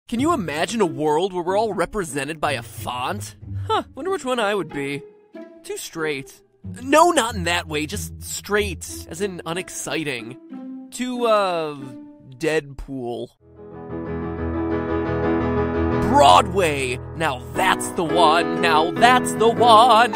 Can you imagine a world where we're all represented by a font? Wonder which one I would be. Too straight. No, not in that way, just straight, as in unexciting. Too, Deadpool. Broadway! Now that's the one, now that's the one!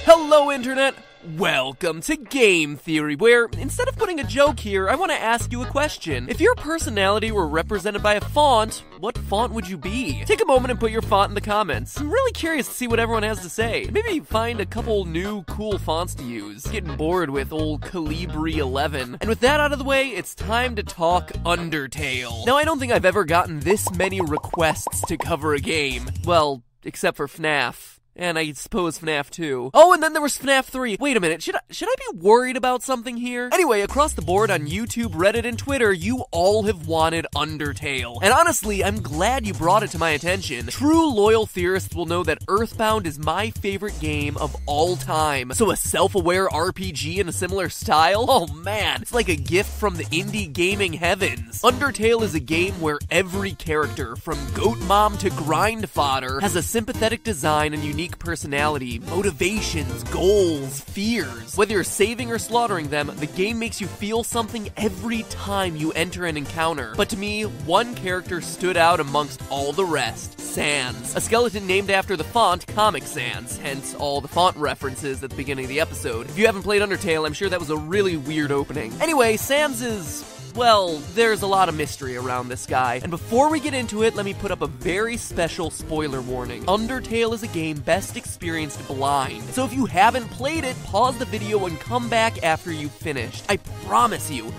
Hello, Internet! Welcome to Game Theory, where, instead of putting a joke here, I want to ask you a question. If your personality were represented by a font, what font would you be? Take a moment and put your font in the comments. I'm really curious to see what everyone has to say. Maybe find a couple new cool fonts to use. Getting bored with old Calibri 11. And with that out of the way, it's time to talk Undertale. Now, I don't think I've ever gotten this many requests to cover a game. Well, except for FNAF. And I suppose FNAF 2. Oh, and then there was FNAF 3. Wait a minute, should I be worried about something here? Anyway, across the board on YouTube, Reddit, and Twitter, you all have wanted Undertale. And honestly, I'm glad you brought it to my attention. True loyal theorists will know that Earthbound is my favorite game of all time. So a self-aware RPG in a similar style? Oh man, it's like a gift from the indie gaming heavens. Undertale is a game where every character, from Goat Mom to Grind Fodder, has a sympathetic design and unique personality, motivations, goals, fears. Whether you're saving or slaughtering them, the game makes you feel something every time you enter an encounter. But to me, one character stood out amongst all the rest. Sans, a skeleton named after the font Comic Sans, hence all the font references at the beginning of the episode. If you haven't played Undertale, I'm sure that was a really weird opening. Anyway, Sans is... well, there's a lot of mystery around this guy. And before we get into it, let me put up a very special spoiler warning. Undertale is a game best experienced blind. So if you haven't played it, pause the video and come back after you've finished. I promise you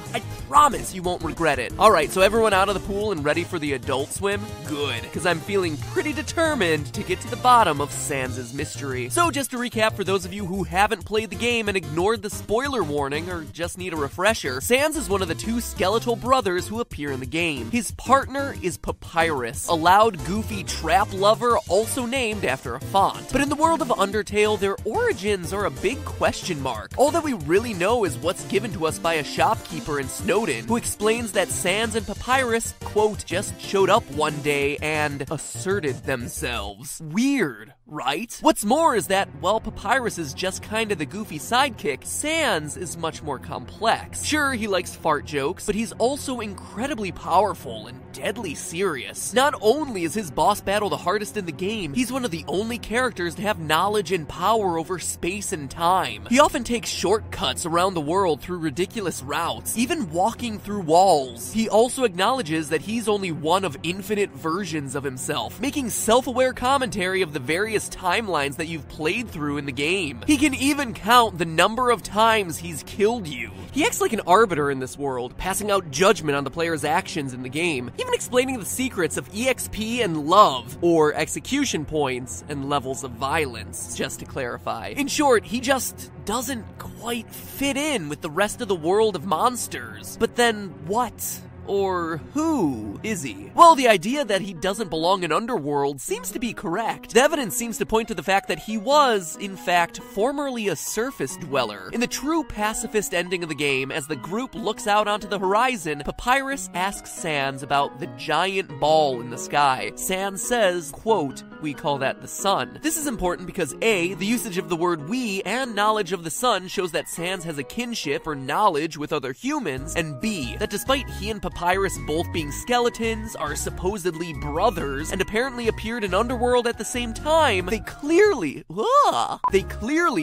won't regret it. Alright, so everyone out of the pool and ready for the adult swim? Good, because I'm feeling pretty determined to get to the bottom of Sans' mystery. So just to recap for those of you who haven't played the game and ignored the spoiler warning or just need a refresher, Sans is one of the two skeletal brothers who appear in the game. His partner is Papyrus, a loud, goofy trap lover also named after a font. But in the world of Undertale, their origins are a big question mark. All that we really know is what's given to us by a shopkeeper in Snowden, who explains that Sans and Papyrus, quote, just showed up one day and asserted themselves. Weird, right? What's more is that, while Papyrus is just kinda the goofy sidekick, Sans is much more complex. Sure, he likes fart jokes, but he's also incredibly powerful and deadly serious. Not only is his boss battle the hardest in the game, he's one of the only characters to have knowledge and power over space and time. He often takes shortcuts around the world through ridiculous routes, even walking through walls. He also acknowledges that he's only one of infinite versions of himself, making self-aware commentary of the various timelines that you've played through in the game. He can even count the number of times he's killed you. He acts like an arbiter in this world, passing out judgment on the player's actions in the game, even explaining the secrets of EXP and love, or execution points and levels of violence, just to clarify. In short, he just doesn't quite fit in with the rest of the world of monsters. But then what? Or who is he? Well, the idea that he doesn't belong in Underworld seems to be correct. The evidence seems to point to the fact that he was, in fact, formerly a surface dweller. In the true pacifist ending of the game, as the group looks out onto the horizon, Papyrus asks Sans about the giant ball in the sky. Sans says, quote, "We call that the sun." This is important because A, the usage of the word we and knowledge of the sun shows that Sans has a kinship or knowledge with other humans, and B, that despite he and Papyrus both being skeletons, are supposedly brothers, and apparently appeared in Underworld at the same time, they clearly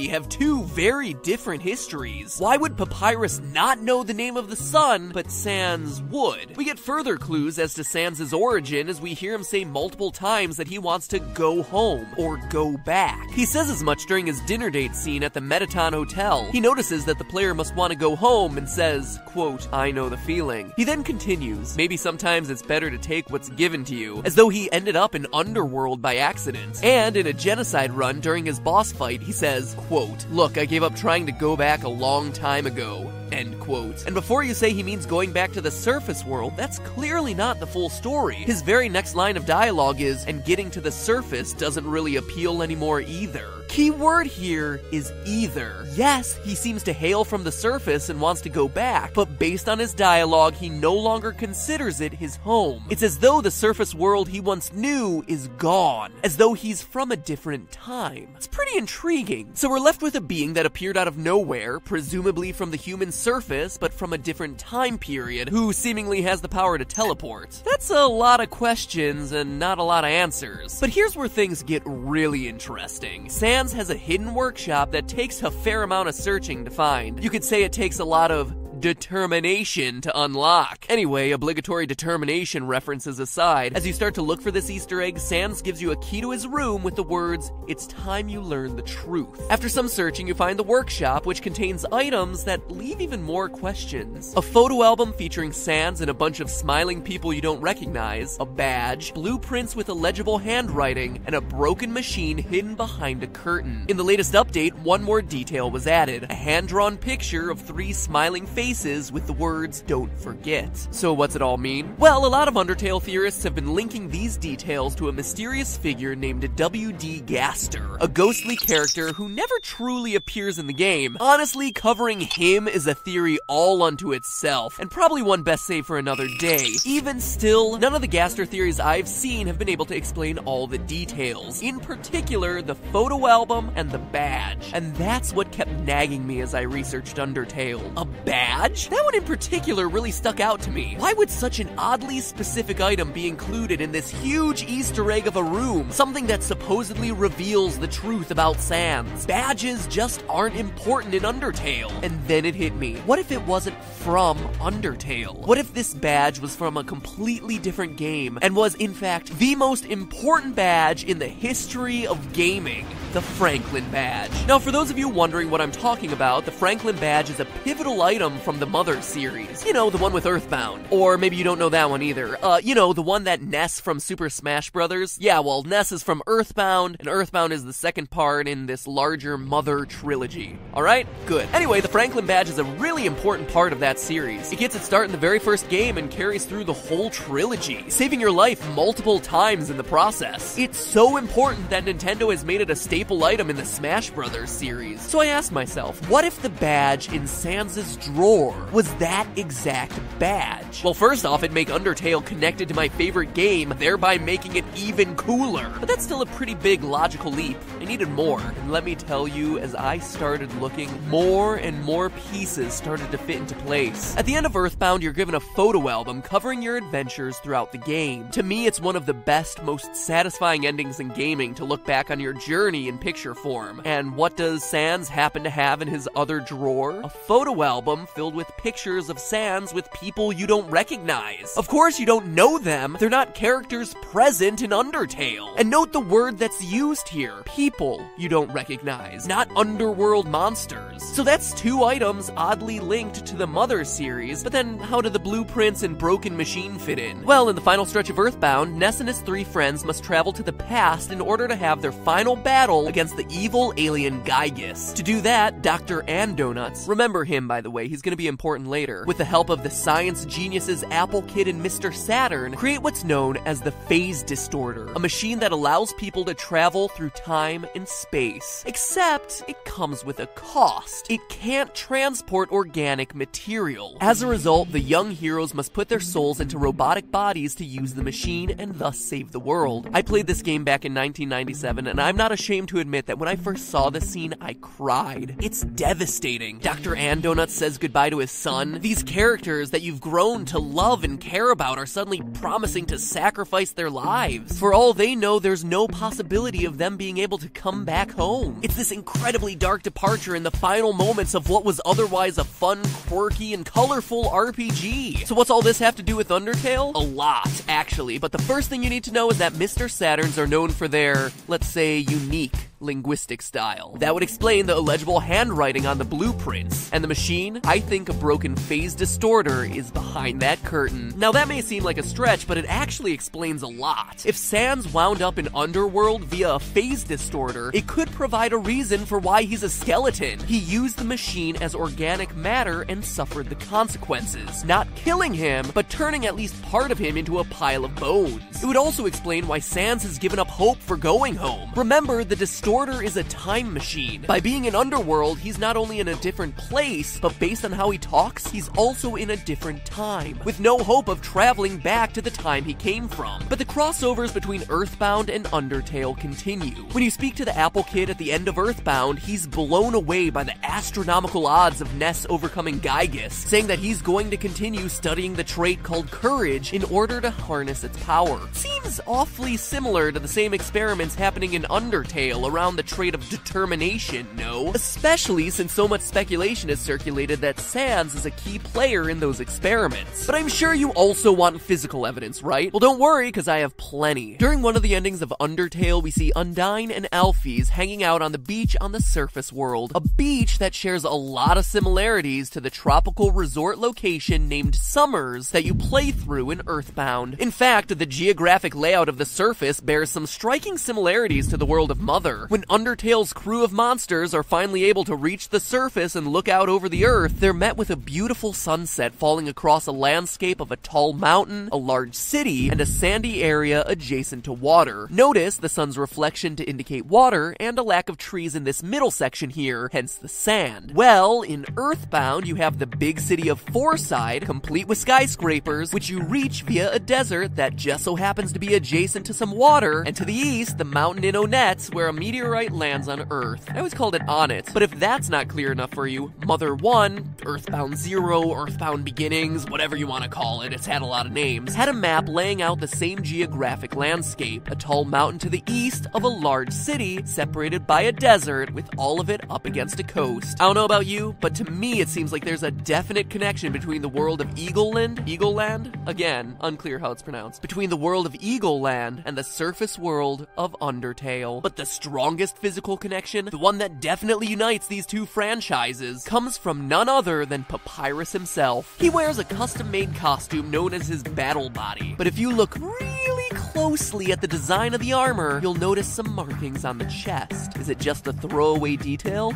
have two very different histories. Why would Papyrus not know the name of the sun, but Sans would? We get further clues as to Sans' origin as we hear him say multiple times that he wants to go home, or go back. He says as much during his dinner date scene at the Metaton Hotel. He notices that the player must want to go home and says, quote, "I know the feeling." He then continues continues, maybe sometimes it's better to take what's given to you, as though he ended up in Underworld by accident. And in a genocide run during his boss fight, he says, quote, "Look, I gave up trying to go back a long time ago." End quote. And before you say he means going back to the surface world, that's clearly not the full story. His very next line of dialogue is, "And getting to the surface doesn't really appeal anymore either." Key word here is either. Yes, he seems to hail from the surface and wants to go back, but based on his dialogue, he no longer considers it his home. It's as though the surface world he once knew is gone, as though he's from a different time. It's pretty intriguing. So we're left with a being that appeared out of nowhere, presumably from the human surface, but from a different time period, who seemingly has the power to teleport. That's a lot of questions and not a lot of answers. But here's where things get really interesting. Sans has a hidden workshop that takes a fair amount of searching to find. You could say it takes a lot of determination to unlock. Anyway, obligatory determination references aside, as you start to look for this Easter egg, Sans gives you a key to his room with the words, "It's time you learn the truth." After some searching, you find the workshop, which contains items that leave even more questions. A photo album featuring Sans and a bunch of smiling people you don't recognize, a badge, blueprints with illegible handwriting, and a broken machine hidden behind a curtain. In the latest update, one more detail was added, a hand-drawn picture of 3 smiling faces with the words, "Don't forget." So what's it all mean? Well, a lot of Undertale theorists have been linking these details to a mysterious figure named W.D. Gaster, a ghostly character who never truly appears in the game. Honestly, covering him is a theory all unto itself, and probably one best saved for another day. Even still, none of the Gaster theories I've seen have been able to explain all the details, in particular the photo album and the badge. And that's what kept nagging me as I researched Undertale. A badge? That one in particular really stuck out to me. Why would such an oddly specific item be included in this huge Easter egg of a room? Something that supposedly reveals the truth about Sans. Badges just aren't important in Undertale. And then it hit me. What if it wasn't from Undertale? What if this badge was from a completely different game and was, in fact, the most important badge in the history of gaming? The Franklin Badge. Now, for those of you wondering what I'm talking about, the Franklin Badge is a pivotal item from the Mother series. You know, the one with Earthbound. Or maybe you don't know that one either. You know, the one that Ness from Super Smash Bros. Yeah, well, Ness is from Earthbound, and Earthbound is the second part in this larger Mother trilogy. Alright? Good. Anyway, the Franklin Badge is a really important part of that series. It gets its start in the very first game and carries through the whole trilogy, saving your life multiple times in the process. It's so important that Nintendo has made it a staple item in the Smash Bros. Series. So I asked myself, what if the badge in Sans' drawer was that exact badge? Well, first off, it'd make Undertale connected to my favorite game, thereby making it even cooler. But that's still a pretty big logical leap. I needed more. And let me tell you, as I started looking, more and more pieces started to fit into place. At the end of Earthbound, you're given a photo album covering your adventures throughout the game. To me, it's one of the best, most satisfying endings in gaming to look back on your journey in picture form. And what does Sans happen to have in his other drawer? A photo album filled with pictures of Sans with people you don't recognize. Of course, you don't know them. They're not characters present in Undertale. And note the word that's used here. People you don't recognize, not underworld monsters. So that's 2 items oddly linked to the Mother series, but then how do the blueprints and broken machine fit in? Well, in the final stretch of Earthbound, Ness and his 3 friends must travel to the past in order to have their final battle against the evil alien Gygus. To do that, Dr. Donuts, remember him by the way, he's gonna be important later, with the help of the science geniuses Apple Kid and Mr. Saturn, create what's known as the Phase Distorter, a machine that allows people to travel through time and space. Except, it comes with a cost. It can't transport organic material. As a result, the young heroes must put their souls into robotic bodies to use the machine and thus save the world. I played this game back in 1997, and I'm not ashamed to admit that when I first saw this scene, I cried. It's devastating. Dr. Donuts says goodbye to his son. These characters that you've grown to love and care about are suddenly promising to sacrifice their lives. For all they know, there's no possibility of them being able to come back home. It's this incredibly dark departure in the final moments of what was otherwise a fun, quirky, and colorful RPG. So what's all this have to do with Undertale? A lot, actually, but the first thing you need to know is that Mr. Saturns are known for their, let's say, unique linguistic style. That would explain the illegible handwriting on the blueprints. And the machine? I think a broken phase distorter is behind that curtain. Now that may seem like a stretch, but it actually explains a lot. If Sans wound up in Underworld via a phase distorter, it could provide a reason for why he's a skeleton. He used the machine as organic matter and suffered the consequences. Not killing him, but turning at least part of him into a pile of bones. It would also explain why Sans has given up hope for going home. Remember, the distorter is a time machine. By being in Underworld, he's not only in a different place, but based on how he talks, he's also in a different time, with no hope of traveling back to the time he came from. But the crossovers between Earthbound and Undertale continue. When you speak to the Apple Kid at the end of Earthbound, he's blown away by the astronomical odds of Ness overcoming Gygus, saying that he's going to continue studying the trait called courage in order to harness its power. Seems awfully similar to the same experiments happening in Undertale around the trait of determination, no? Especially since so much speculation has circulated that Sans is a key player in those experiments. But I'm sure you also want physical evidence, right? Well, don't worry, because I have plenty. During one of the endings of Undertale, we see Undyne and Alphys hanging out on the beach on the surface world, a beach that shares a lot of similarities to the tropical resort location named Summers that you play through in Earthbound. In fact, the geographic layout of the surface bears some striking similarities to the world of Mother. When Undertale's crew of monsters are finally able to reach the surface and look out over the earth, they're met with a beautiful sunset falling across a landscape of a tall mountain, a large city, and a sandy area adjacent to water. Notice the sun's reflection to indicate water and a lack of trees in this middle section here, hence the sand. Well, in Earthbound, you have the big city of Fourside, complete with skyscrapers, which you reach via a desert that just so happens to be adjacent to some water, and to the east, the mountain in Onets, where a meteorite lands on Earth. I always called it Onnet, but if that's not clear enough for you, Mother 1, Earthbound 0, Earthbound Beginnings, whatever you want to call it, it's had a lot of names, had a map laying out the same geographic landscape, a tall mountain to the east of a large city separated by a desert with all of it up against a coast. I don't know about you, but to me it seems like there's a definite connection between the world of Eagleland, again, unclear how it's pronounced, between the world of Eagleland and the surface world of Undertale. But the strongest physical connection, the one that definitely unites these two franchises, comes from none other than Papyrus himself. He wears a custom-made costume known as his battle body, but if you look really closely at the design of the armor, you'll notice some markings on the chest. Is it just a throwaway detail?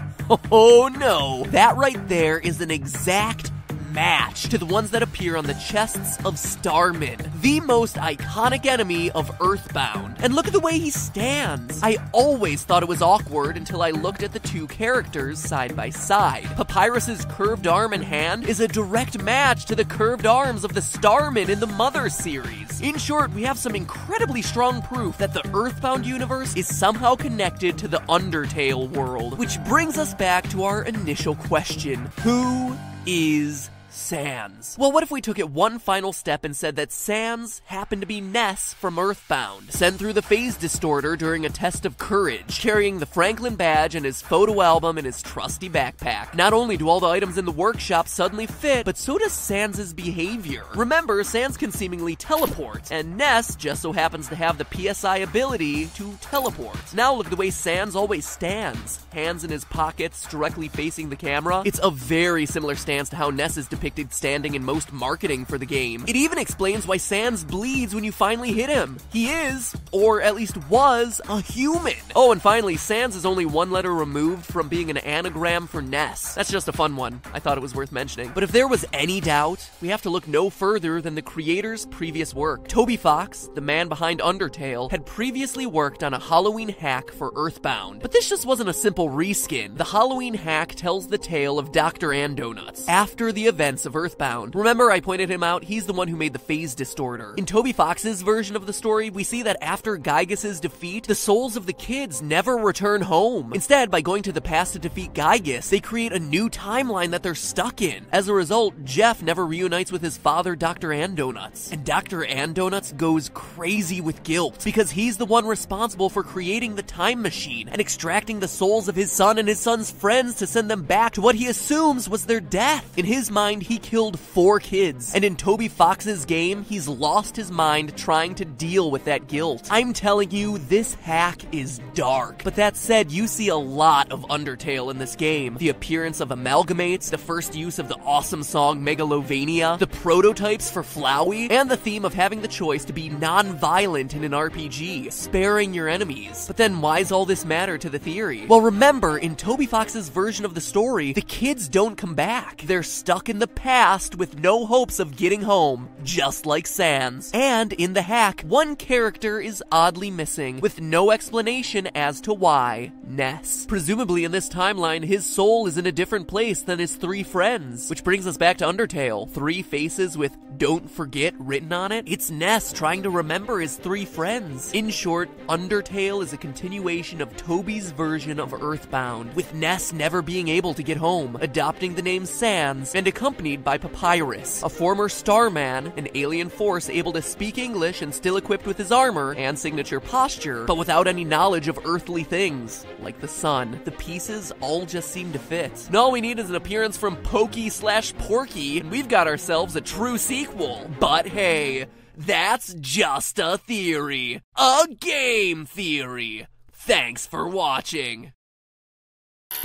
Oh no! That right there is an exact match to the ones that appear on the chests of Starman, the most iconic enemy of Earthbound. And look at the way he stands. I always thought it was awkward until I looked at the two characters side by side. Papyrus's curved arm and hand is a direct match to the curved arms of the Starman in the Mother series. In short, we have some incredibly strong proof that the Earthbound universe is somehow connected to the Undertale world, which brings us back to our initial question: who is Sans? Well, what if we took it one final step and said that Sans happened to be Ness from Earthbound, sent through the phase distorter during a test of courage, carrying the Franklin badge and his photo album in his trusty backpack. Not only do all the items in the workshop suddenly fit, but so does Sans' behavior. Remember, Sans can seemingly teleport, and Ness just so happens to have the PSI ability to teleport. Now look at the way Sans always stands, hands in his pockets, directly facing the camera. It's a very similar stance to how Ness is depicted standing in most marketing for the game. It even explains why Sans bleeds when you finally hit him. He is, or at least was, a human. Oh, and finally, Sans is only one letter removed from being an anagram for Ness. That's just a fun one. I thought it was worth mentioning. But if there was any doubt, we have to look no further than the creator's previous work. Toby Fox, the man behind Undertale, had previously worked on a Halloween hack for Earthbound. But this just wasn't a simple reskin. The Halloween hack tells the tale of Dr. Andonuts after the events of Earthbound. Remember, I pointed him out? He's the one who made the phase distorter. In Toby Fox's version of the story, we see that after Gygus' defeat, the souls of the kids never return home. Instead, by going to the past to defeat Gygus, they create a new timeline that they're stuck in. As a result, Jeff never reunites with his father, Dr. Andonuts. And Dr. Andonuts goes crazy with guilt because he's the one responsible for creating the time machine and extracting the souls of his son and his son's friends to send them back to what he assumes was their death. In his mind, claimed he killed 4 kids, and in Toby Fox's game, he's lost his mind trying to deal with that guilt. I'm telling you, this hack is dark. But that said, you see a lot of Undertale in this game. The appearance of amalgamates, the first use of the awesome song Megalovania, the prototypes for Flowey, and the theme of having the choice to be non-violent in an RPG, sparing your enemies. But then why's all this matter to the theory? Well, remember, in Toby Fox's version of the story, the kids don't come back. They're stuck in the past with no hopes of getting home, just like Sans. And in the hack, one character is oddly missing, with no explanation as to why. Ness. Presumably in this timeline, his soul is in a different place than his 3 friends. Which brings us back to Undertale. 3 faces with "Don't Forget" written on it. It's Ness trying to remember his 3 friends. In short, Undertale is a continuation of Toby's version of Earthbound, with Ness never being able to get home, adopting the name Sans, and accompanied by Papyrus, a former Starman, an alien force able to speak English and still equipped with his armor and signature posture, but without any knowledge of earthly things, like the sun. The pieces all just seem to fit. And all we need is an appearance from Pokey/Porky, and we've got ourselves a true sequel. But hey, that's just a theory. A game theory. Thanks for watching.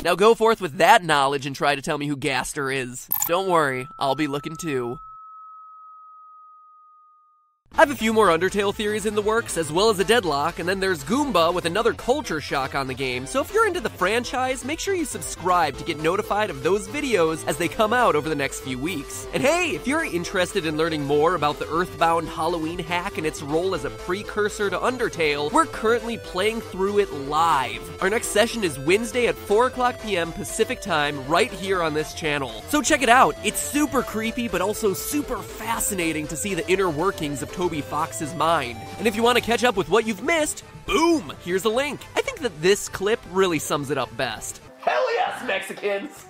Now go forth with that knowledge and try to tell me who Gaster is. Don't worry, I'll be looking too. I have a few more Undertale theories in the works, as well as a deadlock, and then there's Goomba with another culture shock on the game, so if you're into the franchise, make sure you subscribe to get notified of those videos as they come out over the next few weeks. And hey, if you're interested in learning more about the Earthbound Halloween hack and its role as a precursor to Undertale, we're currently playing through it live. Our next session is Wednesday at 4:00 p.m. Pacific time, right here on this channel. So check it out. It's super creepy, but also super fascinating to see the inner workings of Toby Fox's mind. And if you want to catch up with what you've missed, boom, here's a link. I think that this clip really sums it up best. Hell yes, Mexicans!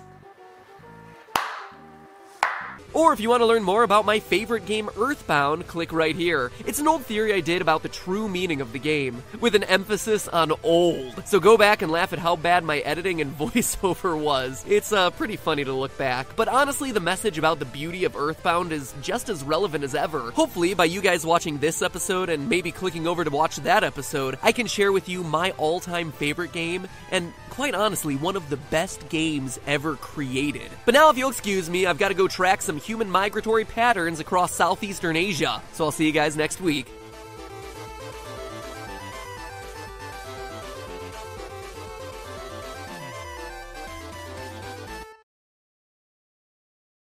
Or if you want to learn more about my favorite game, Earthbound, click right here. It's an old theory I did about the true meaning of the game, with an emphasis on old. So go back and laugh at how bad my editing and voiceover was. It's pretty funny to look back. But honestly, the message about the beauty of Earthbound is just as relevant as ever. Hopefully, by you guys watching this episode and maybe clicking over to watch that episode, I can share with you my all-time favorite game, and quite honestly, one of the best games ever created. But now, if you'll excuse me, I've got to go track some human migratory patterns across Southeastern Asia. So I'll see you guys next week.